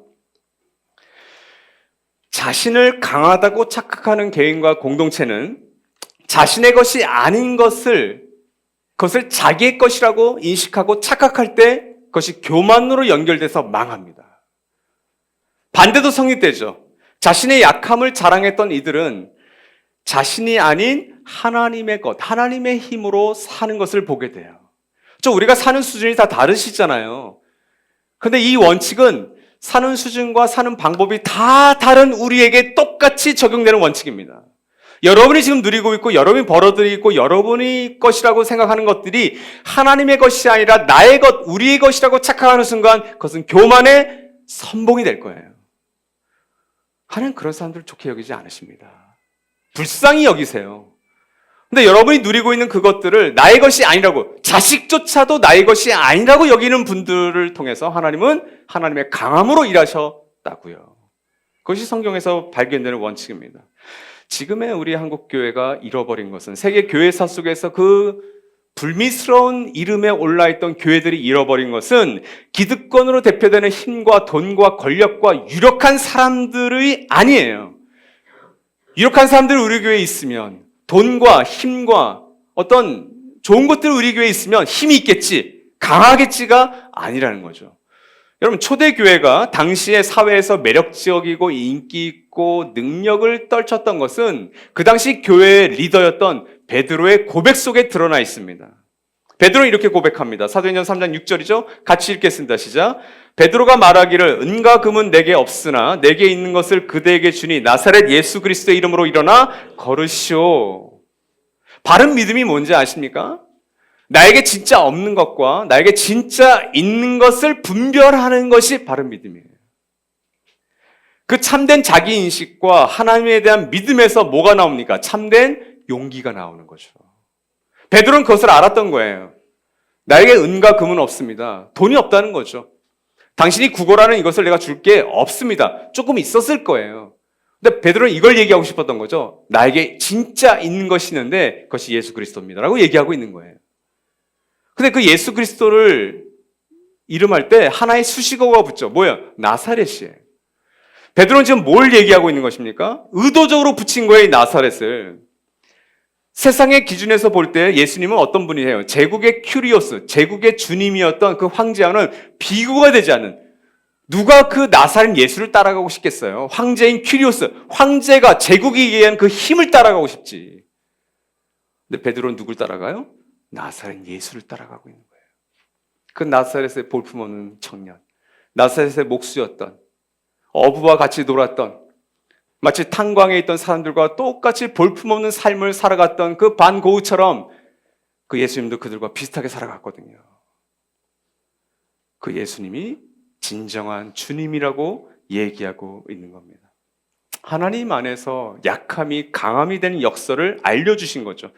자신을 강하다고 착각하는 개인과 공동체는 자신의 것이 아닌 그것을 자기의 것이라고 인식하고 착각할 때 그것이 교만으로 연결돼서 망합니다. 반대도 성립되죠. 자신의 약함을 자랑했던 이들은 자신이 아닌 하나님의 것, 하나님의 힘으로 사는 것을 보게 돼요. 우리가 사는 수준이 다 다르시잖아요. 근데 이 원칙은 사는 수준과 사는 방법이 다 다른 우리에게 똑같이 적용되는 원칙입니다. 여러분이 지금 누리고 있고 여러분이 벌어들이고 여러분이 것이라고 생각하는 것들이 하나님의 것이 아니라 나의 것, 우리의 것이라고 착각하는 순간 그것은 교만의 선봉이 될 거예요. 하나님 그런 사람들을 좋게 여기지 않으십니다. 불쌍히 여기세요. 근데 여러분이 누리고 있는 그것들을 나의 것이 아니라고, 자식조차도 나의 것이 아니라고 여기는 분들을 통해서 하나님은 하나님의 강함으로 일하셨다고요. 그것이 성경에서 발견되는 원칙입니다. 지금의 우리 한국교회가 잃어버린 것은 세계 교회사 속에서 그 불미스러운 이름에 올라있던 교회들이 잃어버린 것은 기득권으로 대표되는 힘과 돈과 권력과 유력한 사람들이 아니에요. 유력한 사람들이 우리 교회에 있으면 돈과 힘과 어떤 좋은 것들이 우리 교회에 있으면 힘이 있겠지, 강하겠지가 아니라는 거죠. 여러분, 초대교회가 당시의 사회에서 매력적이고 인기 있고 능력을 떨쳤던 것은 그 당시 교회의 리더였던 베드로의 고백 속에 드러나 있습니다. 베드로는 이렇게 고백합니다. 사도행전 3장 6절이죠. 같이 읽겠습니다. 시작. 베드로가 말하기를 은과 금은 내게 없으나 내게 있는 것을 그대에게 주니 나사렛 예수 그리스도의 이름으로 일어나 걸으시오. 바른 믿음이 뭔지 아십니까? 나에게 진짜 없는 것과 나에게 진짜 있는 것을 분별하는 것이 바른 믿음이에요. 그 참된 자기인식과 하나님에 대한 믿음에서 뭐가 나옵니까? 참된 용기가 나오는 거죠. 베드로는 그것을 알았던 거예요. 나에게 은과 금은 없습니다. 돈이 없다는 거죠. 당신이 구걸하는 이것을 내가 줄 게 없습니다. 조금 있었을 거예요. 근데 베드로는 이걸 얘기하고 싶었던 거죠. 나에게 진짜 있는 것이 있는데 그것이 예수 그리스도입니다. 라고 얘기하고 있는 거예요. 근데 그 예수 그리스도를 이름할 때 하나의 수식어가 붙죠. 뭐예요? 나사렛이에요. 베드로는 지금 뭘 얘기하고 있는 것입니까? 의도적으로 붙인 거예요, 이 나사렛을. 세상의 기준에서 볼 때 예수님은 어떤 분이에요? 제국의 큐리오스, 제국의 주님이었던 그 황제와는 비교가 되지 않는, 누가 그 나사렛 예수를 따라가고 싶겠어요? 황제인 큐리오스, 황제가 제국에 의한 그 힘을 따라가고 싶지. 근데 베드로는 누굴 따라가요? 나사렛 예수를 따라가고 있는 거예요. 그 나사렛의 볼품없는 청년, 나사렛의 목수였던, 어부와 같이 놀았던, 마치 탄광에 있던 사람들과 똑같이 볼품없는 삶을 살아갔던 그 반고흐처럼 그 예수님도 그들과 비슷하게 살아갔거든요. 그 예수님이 진정한 주님이라고 얘기하고 있는 겁니다. 하나님 안에서 약함이 강함이 되는 역사를 알려주신 거죠.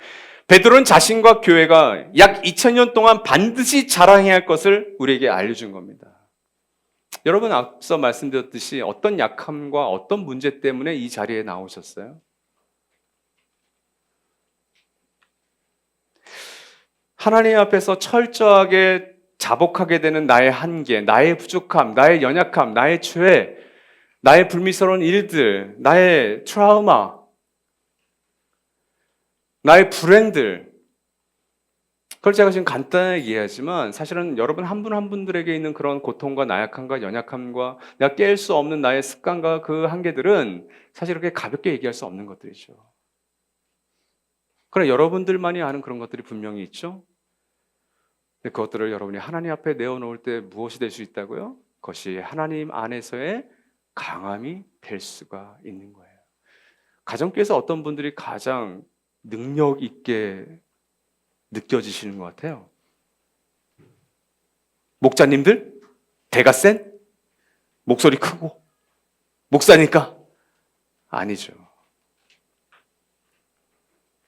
베드로는 자신과 교회가 약 2000년 동안 반드시 자랑해야 할 것을 우리에게 알려준 겁니다. 여러분, 앞서 말씀드렸듯이 어떤 약함과 어떤 문제 때문에 이 자리에 나오셨어요? 하나님 앞에서 철저하게 자복하게 되는 나의 한계, 나의 부족함, 나의 연약함, 나의 죄, 나의 불미스러운 일들, 나의 트라우마, 나의 불행들, 그걸 제가 지금 간단하게 이해하지만 사실은 여러분 한 분 한 분들에게 있는 그런 고통과 나약함과 연약함과 내가 깰 수 없는 나의 습관과 그 한계들은 사실 그렇게 가볍게 얘기할 수 없는 것들이죠. 그러나 여러분들만이 아는 그런 것들이 분명히 있죠. 근데 그것들을 여러분이 하나님 앞에 내어놓을 때 무엇이 될 수 있다고요? 그것이 하나님 안에서의 강함이 될 수가 있는 거예요. 가정교회에서 어떤 분들이 가장 능력 있게 느껴지시는 것 같아요? 목자님들? 대가 센? 목소리 크고? 목사니까? 아니죠.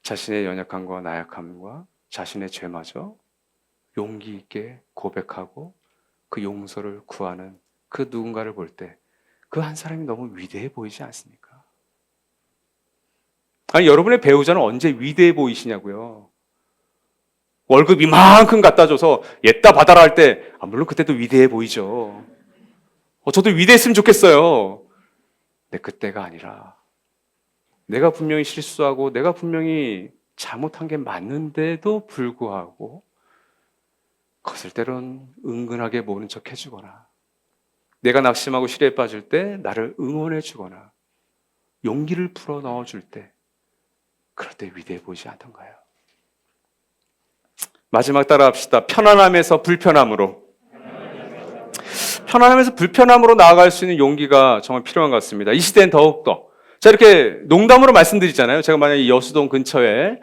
자신의 연약함과 나약함과 자신의 죄마저 용기 있게 고백하고 그 용서를 구하는 그 누군가를 볼 때 그 한 사람이 너무 위대해 보이지 않습니까? 아니, 여러분의 배우자는 언제 위대해 보이시냐고요? 월급 이만큼 갖다 줘서 옛다 받아라 할 때, 물론 그때도 위대해 보이죠. 저도 위대했으면 좋겠어요. 근데 그때가 아니라 내가 분명히 실수하고 내가 분명히 잘못한 게 맞는데도 불구하고 그것을 때론 은근하게 모른 척 해주거나 내가 낙심하고 시리에 빠질 때 나를 응원해 주거나 용기를 풀어 넣어줄 때 그럴 때 위대해 보이지 않던가요? 마지막 따라 합시다. 편안함에서 불편함으로. 편안함에서 불편함으로 나아갈 수 있는 용기가 정말 필요한 것 같습니다. 이 시대엔 더욱더. 자, 이렇게 농담으로 말씀드리잖아요. 제가 만약에 여수동 근처에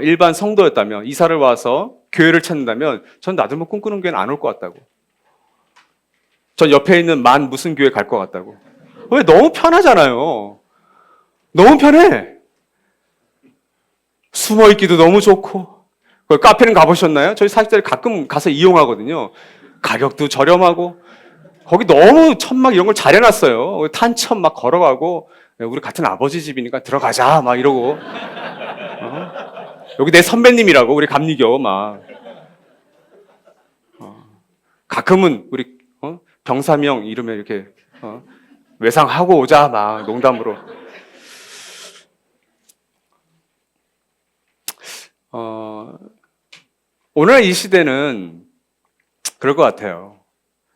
일반 성도였다면, 이사를 와서 교회를 찾는다면 전 나들목 꿈꾸는 교회는 안 올 것 같다고. 전 옆에 있는 만 무슨 교회 갈 것 같다고. 왜? 너무 편하잖아요. 너무 편해. 숨어있기도 너무 좋고. 카페는 가보셨나요? 저희 사직자들 가끔 가서 이용하거든요. 가격도 저렴하고 거기 너무 천막 이런 걸 잘 해놨어요. 탄천 막 걸어가고 우리 같은 아버지 집이니까 들어가자 막 이러고 여기 내 선배님이라고 우리 감리교 막 가끔은 우리 병사명 이러면 이렇게 외상하고 오자 막 농담으로. 오늘 이 시대는 그럴 것 같아요.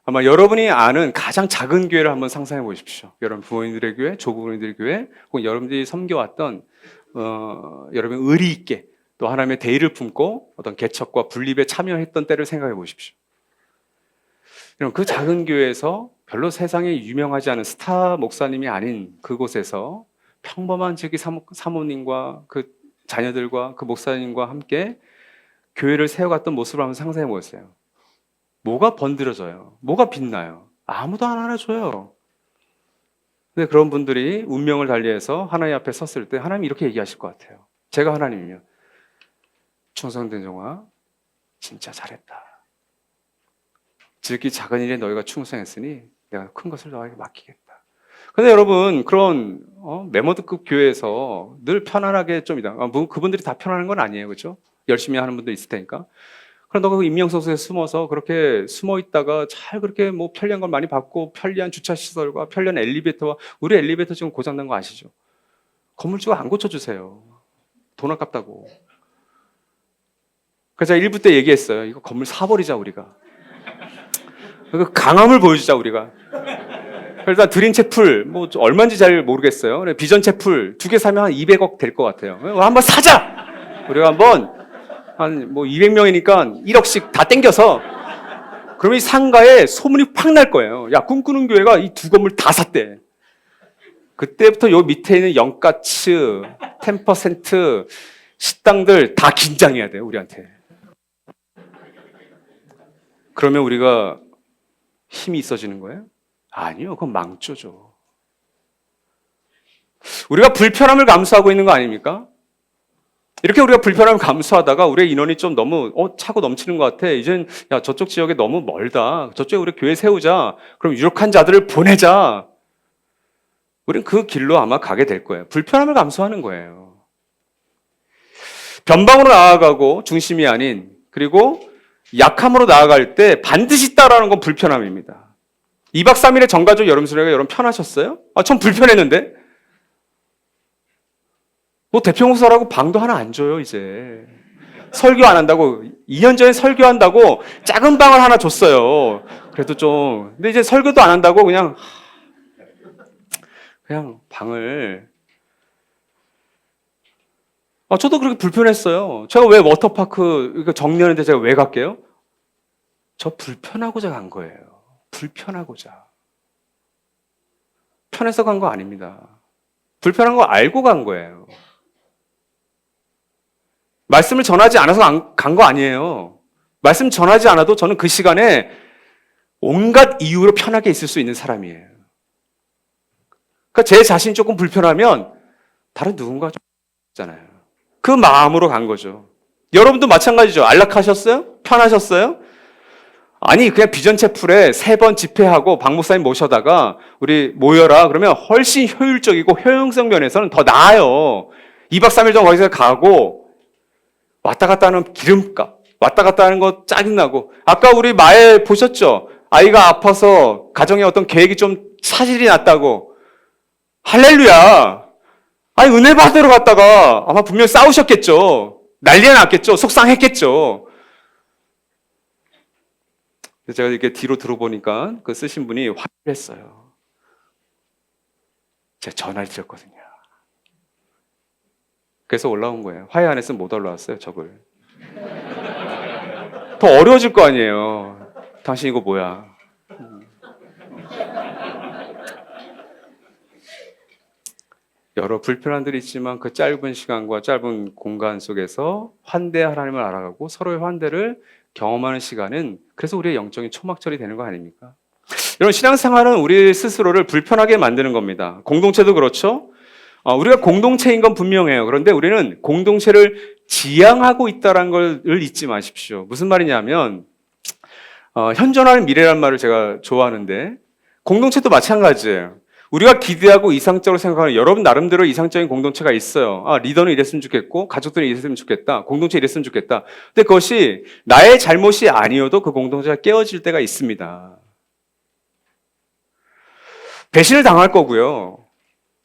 아마 여러분이 아는 가장 작은 교회를 한번 상상해 보십시오. 여러분 부모님들의 교회, 조부모님들의 교회, 혹은 여러분들이 섬겨왔던 여러분 의리 있게 또 하나님의 대의를 품고 어떤 개척과 분립에 참여했던 때를 생각해 보십시오. 여러분 그 작은 교회에서 별로 세상에 유명하지 않은 스타 목사님이 아닌 그곳에서 평범한 즉위 사모님과 그 자녀들과 그 목사님과 함께 교회를 세워갔던 모습을 한번 상상해 보세요. 뭐가 번드러져요? 뭐가 빛나요? 아무도 안 알아줘요. 근데 그런 분들이 운명을 달리해서 하나님 앞에 섰을 때 하나님이 이렇게 얘기하실 것 같아요. 제가 하나님이면 충성된 종아 진짜 잘했다. 지극히 작은 일에 너희가 충성했으니 내가 큰 것을 너에게 맡기겠다. 근데 여러분 그런 메모드급 교회에서 늘 편안하게 좀이다. 그분들이 다 편안한 건 아니에요, 그렇죠? 열심히 하는 분도 있을 테니까. 그럼 너가 그 임명소속에 숨어서 그렇게 숨어 있다가 잘 그렇게 뭐 편리한 걸 많이 받고 편리한 주차 시설과 편리한 엘리베이터와 우리 엘리베이터 지금 고장난 거 아시죠? 건물주가 안 고쳐주세요. 돈 아깝다고. 그래서 제가 1부 때 얘기했어요. 이거 건물 사버리자 우리가. 그 강함을 보여주자 우리가. 그래서 드림체풀 뭐 얼마인지 잘 모르겠어요. 비전체풀 2개 사면 한 200억 될 것 같아요. 한번 사자. 우리가 한번 한 뭐 200명이니까 1억씩 다 땡겨서 그러면 이 상가에 소문이 팍 날 거예요. 야, 꿈꾸는 교회가 이 2건물 다 샀대. 그때부터 요 밑에 있는 영가츠, 10% 식당들 다 긴장해야 돼요, 우리한테. 그러면 우리가 힘이 있어지는 거예요? 아니요, 그건 망조죠. 우리가 불편함을 감수하고 있는 거 아닙니까? 이렇게 우리가 불편함을 감수하다가 우리의 인원이 좀 너무 차고 넘치는 것 같아. 이젠 야 저쪽 지역에 너무 멀다. 저쪽에 우리 교회 세우자. 그럼 유력한 자들을 보내자. 우리는 그 길로 아마 가게 될 거예요. 불편함을 감수하는 거예요. 변방으로 나아가고 중심이 아닌 그리고 약함으로 나아갈 때 반드시 따라하는 건 불편함입니다. 2박 3일의 정가족 여름 수련회 여러분 편하셨어요? 전 불편했는데. 뭐 대표 목사라고 방도 하나 안 줘요, 이제. 설교 안 한다고, 2년 전에 설교한다고 작은 방을 하나 줬어요. 그래도 좀, 근데 이제 설교도 안 한다고 그냥 방을. 저도 그렇게 불편했어요. 제가 왜 워터파크 정리하는데 제가 왜 갈게요? 저 불편하고자 간 거예요. 불편하고자. 편해서 간 거 아닙니다. 불편한 거 알고 간 거예요. 말씀을 전하지 않아서 간 거 아니에요. 말씀 전하지 않아도 저는 그 시간에 온갖 이유로 편하게 있을 수 있는 사람이에요. 그러니까 제 자신이 조금 불편하면 다른 누군가 잖아요. 그 마음으로 간 거죠. 여러분도 마찬가지죠. 안락하셨어요? 편하셨어요? 아니 그냥 비전체풀에 3번 집회하고 박 목사님 모셔다가 우리 모여라 그러면 훨씬 효율적이고 효용성 면에서는 더 나아요. 2박 3일 정도 거기서 가고 왔다 갔다 하는 기름값, 왔다 갔다 하는 거 짜증나고 아까 우리 마에 보셨죠? 아이가 아파서 가정에 어떤 계획이 좀 차질이 났다고 할렐루야. 아니 은혜 받으러 갔다가 아마 분명 싸우셨겠죠. 난리가 났겠죠. 속상했겠죠. 제가 이렇게 뒤로 들어보니까 그 쓰신 분이 화를 했어요. 제가 전화를 드렸거든요. 그래서 올라온 거예요. 화해 안 했으면 못 올라왔어요, 적을. 더 어려워질 거 아니에요. 당신 이거 뭐야. 여러 불편함들이 있지만 그 짧은 시간과 짧은 공간 속에서 환대 하나님을 알아가고 서로의 환대를 경험하는 시간은 그래서 우리의 영적인 초막절이 되는 거 아닙니까? 여러분 신앙생활은 우리 스스로를 불편하게 만드는 겁니다. 공동체도 그렇죠. 우리가 공동체인 건 분명해요. 그런데 우리는 공동체를 지향하고 있다는 걸 잊지 마십시오. 무슨 말이냐면 현존하는 미래란 말을 제가 좋아하는데 공동체도 마찬가지예요. 우리가 기대하고 이상적으로 생각하는 여러분 나름대로 이상적인 공동체가 있어요. 리더는 이랬으면 좋겠고 가족들은 이랬으면 좋겠다. 공동체 이랬으면 좋겠다. 근데 그것이 나의 잘못이 아니어도 그 공동체가 깨어질 때가 있습니다. 배신을 당할 거고요.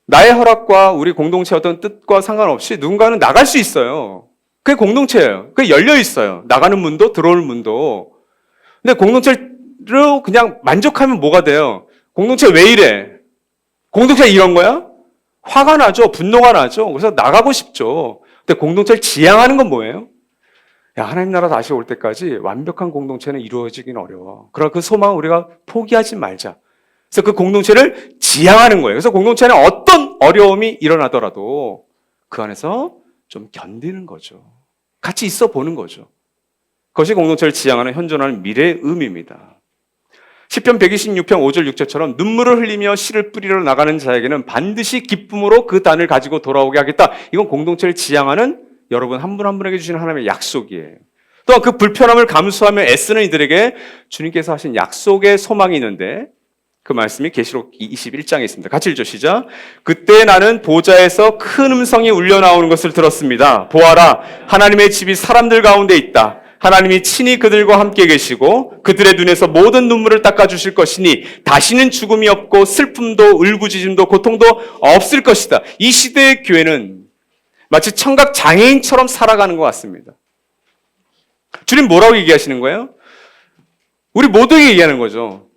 나의 허락과 우리 공동체의 어떤 뜻과 상관없이 누군가는 나갈 수 있어요. 그게 공동체예요. 그게 열려 있어요. 나가는 문도 들어오는 문도. 근데 공동체로 그냥 만족하면 뭐가 돼요? 공동체 왜 이래? 공동체가 이런 거야? 화가 나죠. 분노가 나죠. 그래서 나가고 싶죠. 근데 공동체를 지향하는 건 뭐예요? 야, 하나님 나라 다시 올 때까지 완벽한 공동체는 이루어지긴 어려워. 그러나 그 소망을 우리가 포기하지 말자. 그래서 그 공동체를 지향하는 거예요. 그래서 공동체는 어떤 어려움이 일어나더라도 그 안에서 좀 견디는 거죠. 같이 있어 보는 거죠. 그것이 공동체를 지향하는 현존하는 미래의 의미입니다. 시편 126편 5절 6절처럼 눈물을 흘리며 씨를 뿌리러 나가는 자에게는 반드시 기쁨으로 그 단을 가지고 돌아오게 하겠다. 이건 공동체를 지향하는 여러분 한 분 한 분에게 주시는 하나님의 약속이에요. 또한 그 불편함을 감수하며 애쓰는 이들에게 주님께서 하신 약속의 소망이 있는데 그 말씀이 계시록 21장에 있습니다. 같이 읽죠. 시작. 그때 나는 보좌에서 큰 음성이 울려 나오는 것을 들었습니다. 보아라, 하나님의 집이 사람들 가운데 있다. 하나님이 친히 그들과 함께 계시고 그들의 눈에서 모든 눈물을 닦아주실 것이니 다시는 죽음이 없고 슬픔도 울부짖음도 고통도 없을 것이다. 이 시대의 교회는 마치 청각 장애인처럼 살아가는 것 같습니다. 주님 뭐라고 얘기하시는 거예요? 우리 모두에게 얘기하는 거죠.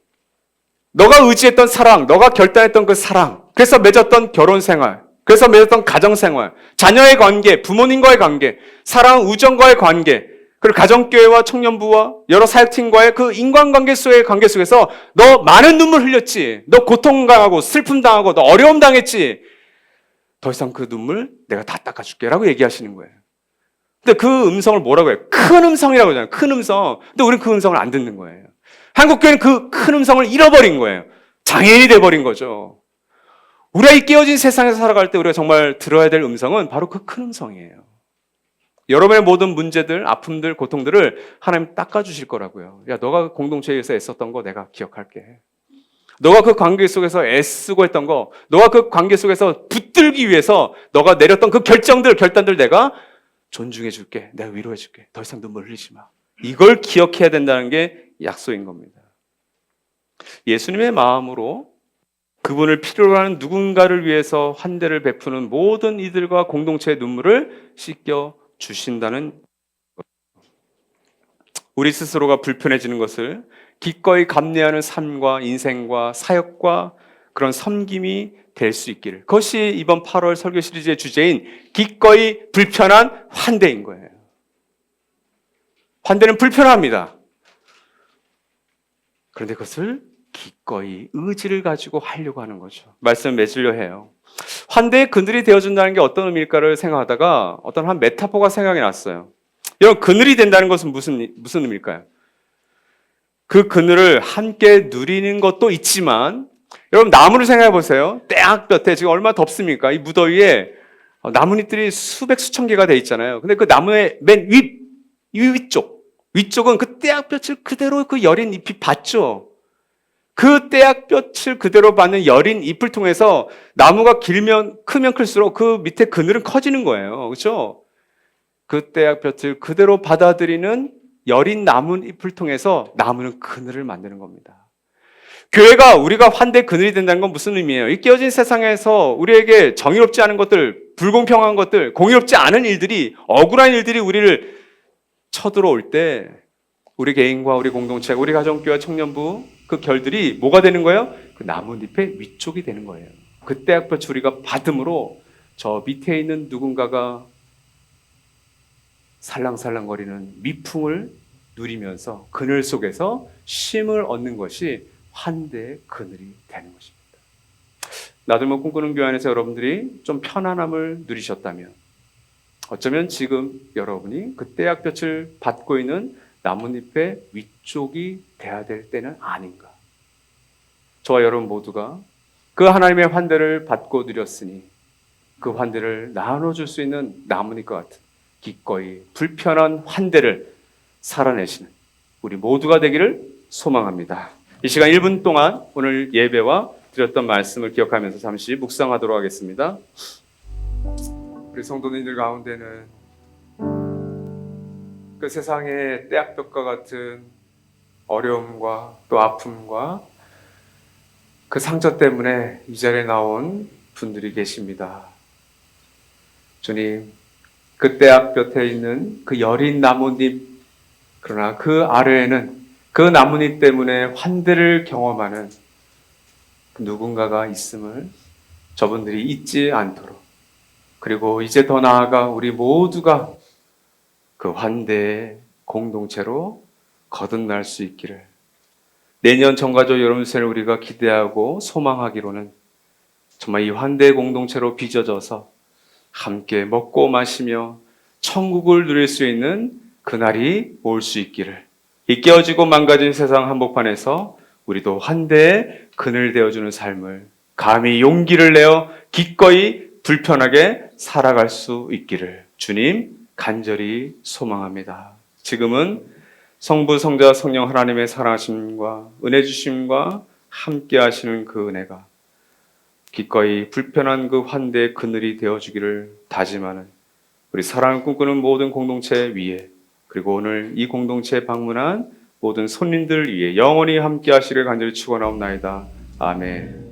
너가 의지했던 사랑, 너가 결단했던 그 사랑, 그래서 맺었던 결혼 생활, 그래서 맺었던 가정 생활, 자녀의 관계, 부모님과의 관계, 사랑, 우정과의 관계, 그리고 가정교회와 청년부와 여러 사역팀과의 그 인간관계 속의 관계 속에서 너 많은 눈물 흘렸지. 너 고통당하고 슬픔 당하고 너 어려움 당했지. 더 이상 그 눈물 내가 다 닦아줄게 라고 얘기하시는 거예요. 근데 그 음성을 뭐라고 해요? 큰 음성이라고 하잖아요. 큰 음성. 근데 우리는 그 음성을 안 듣는 거예요. 한국교회는 그 큰 음성을 잃어버린 거예요. 장애인이 돼버린 거죠. 우리가 이 깨어진 세상에서 살아갈 때 우리가 정말 들어야 될 음성은 바로 그 큰 음성이에요. 여러분의 모든 문제들, 아픔들, 고통들을 하나님 닦아주실 거라고요. 야, 너가 공동체에서 애썼던 거 내가 기억할게. 너가 그 관계 속에서 애쓰고 했던 거, 너가 그 관계 속에서 붙들기 위해서 너가 내렸던 그 결단들 내가 존중해 줄게. 내가 위로해 줄게. 더 이상 눈물 흘리지 마. 이걸 기억해야 된다는 게 약속인 겁니다. 예수님의 마음으로 그분을 필요로 하는 누군가를 위해서 환대를 베푸는 모든 이들과 공동체의 눈물을 씻겨 주신다는 우리 스스로가 불편해지는 것을 기꺼이 감내하는 삶과 인생과 사역과 그런 섬김이 될 수 있기를. 그것이 이번 8월 설교 시리즈의 주제인 기꺼이 불편한 환대인 거예요. 환대는 불편합니다. 그런데 그것을 기꺼이 의지를 가지고 하려고 하는 거죠. 말씀 맺으려 해요. 환대의 그늘이 되어준다는 게 어떤 의미일까를 생각하다가 어떤 한 메타포가 생각이 났어요. 여러분, 그늘이 된다는 것은 무슨 의미일까요? 그 그늘을 함께 누리는 것도 있지만, 여러분, 나무를 생각해 보세요. 떼약볕에 지금 얼마나 덥습니까? 이 무더위에 나뭇잎들이 수백 수천 개가 돼 있잖아요. 근데 그 나무의 맨 위쪽은 그 떼약볕을 그대로 그 여린 잎이 받죠. 그 떼약볕을 그대로 받는 여린 잎을 통해서 나무가 크면 클수록 그 밑에 그늘은 커지는 거예요. 그렇죠? 그 떼약볕을 그대로 받아들이는 여린 나뭇잎을 통해서 나무는 그늘을 만드는 겁니다. 교회가 우리가 환대 그늘이 된다는 건 무슨 의미예요? 이 깨어진 세상에서 우리에게 정의롭지 않은 것들, 불공평한 것들, 공의롭지 않은 일들이, 억울한 일들이 우리를 쳐들어올 때 우리 개인과 우리 공동체, 우리 가정교회, 청년부 그 결들이 뭐가 되는 거예요? 그 나뭇잎의 위쪽이 되는 거예요. 그 떼약볕을 우리가 받음으로 저 밑에 있는 누군가가 살랑살랑거리는 미풍을 누리면서 그늘 속에서 쉼을 얻는 것이 환대의 그늘이 되는 것입니다. 나들목 꿈꾸는 교회 안에서 여러분들이 좀 편안함을 누리셨다면 어쩌면 지금 여러분이 그 떼약볕을 받고 있는 나뭇잎의 위쪽이 돼야 될 때는 아닌가. 저와 여러분 모두가 그 하나님의 환대를 받고 누렸으니 그 환대를 나눠줄 수 있는 나뭇잎과 같은 기꺼이 불편한 환대를 살아내시는 우리 모두가 되기를 소망합니다. 이 시간 1분 동안 오늘 예배와 드렸던 말씀을 기억하면서 잠시 묵상하도록 하겠습니다. 우리 성도님들 가운데는 그 세상의 떼약볕과 같은 어려움과 또 아픔과 그 상처 때문에 이 자리에 나온 분들이 계십니다. 주님, 그 떼약볕에 있는 그 여린 나뭇잎, 그러나 그 아래에는 그 나뭇잎 때문에 환대를 경험하는 그 누군가가 있음을 저분들이 잊지 않도록, 그리고 이제 더 나아가 우리 모두가 그 환대의 공동체로 거듭날 수 있기를, 내년 정가족 여름새를 우리가 기대하고 소망하기로는 정말 이 환대의 공동체로 빚어져서 함께 먹고 마시며 천국을 누릴 수 있는 그날이 올 수 있기를, 이 깨어지고 망가진 세상 한복판에서 우리도 환대의 그늘 되어주는 삶을 감히 용기를 내어 기꺼이 불편하게 살아갈 수 있기를 주님 간절히 소망합니다. 지금은 성부, 성자, 성령 하나님의 사랑하심과 은혜 주심과 함께 하시는 그 은혜가 기꺼이 불편한 그 환대의 그늘이 되어주기를 다짐하는 우리 사랑을 꿈꾸는 모든 공동체 위에, 그리고 오늘 이 공동체에 방문한 모든 손님들 위해 영원히 함께 하시기를 간절히 축원하옵나이다. 아멘.